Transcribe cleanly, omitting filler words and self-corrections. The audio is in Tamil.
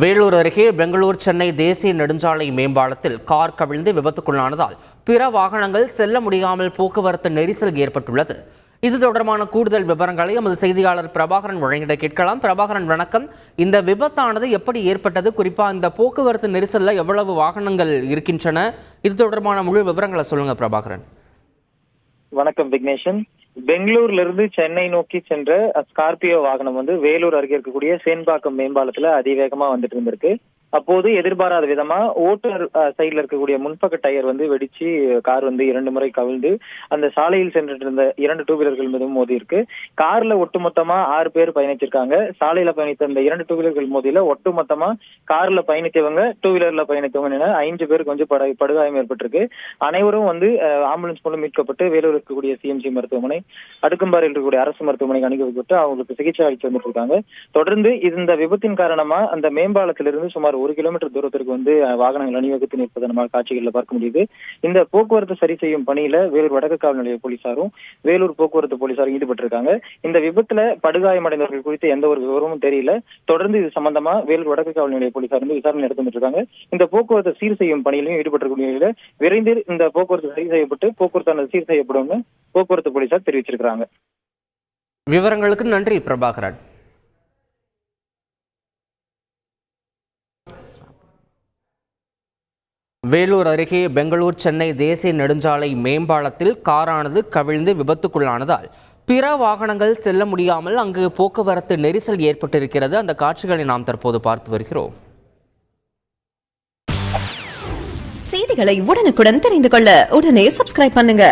வேலூர் அருகே பெங்களூர் சென்னை தேசிய நெடுஞ்சாலை மேம்பாலத்தில் கார் கவிழ்ந்து விபத்துக்குள்ளானதால் பிற வாகனங்கள் செல்ல முடியாமல் போக்குவரத்து நெரிசல் ஏற்பட்டுள்ளது. இது தொடர்பான கூடுதல் விவரங்களை எமது செய்தியாளர் பிரபாகரன் வழங்கிட கேட்கலாம். பிரபாகரன், வணக்கம். இந்த விபத்தானது எப்படி ஏற்பட்டது? குறிப்பாக இந்த போக்குவரத்து நெரிசல்ல எவ்வளவு வாகனங்கள் இருக்கின்றன? இது தொடர்பான முழு விவரங்களை சொல்லுங்க பிரபாகரன். வணக்கம் விக்னேஷன். பெங்களூர்ல இருந்து சென்னை நோக்கி சென்ற ஸ்கார்பியோ வாகனம் வேலூர் அருகே இருக்கக்கூடிய சேன்பாக்கம் மேம்பாலத்துல அதிவேகமா வந்துட்டு இருந்திருக்கு. அப்போது எதிர்பாராத விதமா ஓட்டுநர் சைட்ல இருக்கக்கூடிய முன்பக்க டயர் வெடிச்சு கார் 2 முறை கவிழ்ந்து அந்த சாலையில் சென்றுட்டு இருந்த 2 டூ வீலர்கள் மீதும் மோதி இருக்கு. கார்ல ஒட்டுமொத்தமா 6 பேர் பயணிச்சிருக்காங்க. சாலையில பயணித்த இந்த 2 டூ வீலர்கள் மோதியில ஒட்டுமொத்தமா கார்ல பயணித்தவங்க, டூ வீலர்ல பயணித்தவங்க என 5 பேருக்கு படுகாயம் ஏற்பட்டிருக்கு. அனைவரும் ஆம்புலன்ஸ் மூலம் மீட்கப்பட்டு வேலூர் இருக்கக்கூடிய சிஎம்சி மருத்துவமனை, அடுக்கம்பாறையில் இருக்கக்கூடிய அரசு மருத்துவமனைக்கு அனுப்பி வைக்கப்பட்டு அவங்களுக்கு சிகிச்சை அளித்து வந்துட்டு இருக்காங்க. தொடர்ந்து இந்த விபத்தின் காரணமா அந்த மேம்பாலத்திலிருந்து சுமார் 1 கிலோமீட்டர் தூரத்திற்கு வாகனங்கள் அணிவகுத்து நிற்பதை நம்மால் காட்சிகளில் பார்க்க முடியுது. இந்த போக்குவரத்து சரி செய்யும் பணியில வேலூர் வடக்கு காவல் நிலைய போலீசாரும் வேலூர் போக்குவரத்து போலீசாரும் ஈடுபட்டிருக்காங்க. இந்த விபத்துல படுகாயமடைந்தவர்கள் குறித்து எந்த ஒரு விவரமும் தெரியல. தொடர்ந்து இது சம்பந்தமா வேலூர் வடக்கு காவல் நிலைய போலீசார் விசாரணை நடத்திட்டு இருக்காங்க. இந்த போக்குவரத்து சீர் செய்யும் பணியிலையும் ஈடுபட்டிருக்கூடிய நிலையில விரைந்து இந்த போக்குவரத்து சரி செய்யப்பட்டு போக்குவரத்தானது சீர் செய்யப்படும் போக்குவரத்து போலீசார் தெரிவிச்சிருக்காங்க. விவரங்களுக்கு நன்றி பிரபாகரன். வேலூர் அருகே பெங்களூர் சென்னை தேசிய நெடுஞ்சாலை மேம்பாலத்தில் காரானது கவிழ்ந்து விபத்துக்குள்ளானதால் பிற வாகனங்கள் செல்ல முடியாமல் அங்கு போக்குவரத்து நெரிசல் ஏற்பட்டிருக்கிறது. அந்த காட்சிகளை நாம் தற்போது பார்த்து வருகிறோம். செய்திகளை உடனுக்குடன் தெரிந்து கொள்ள உடனே சப்ஸ்கிரைப் பண்ணுங்க.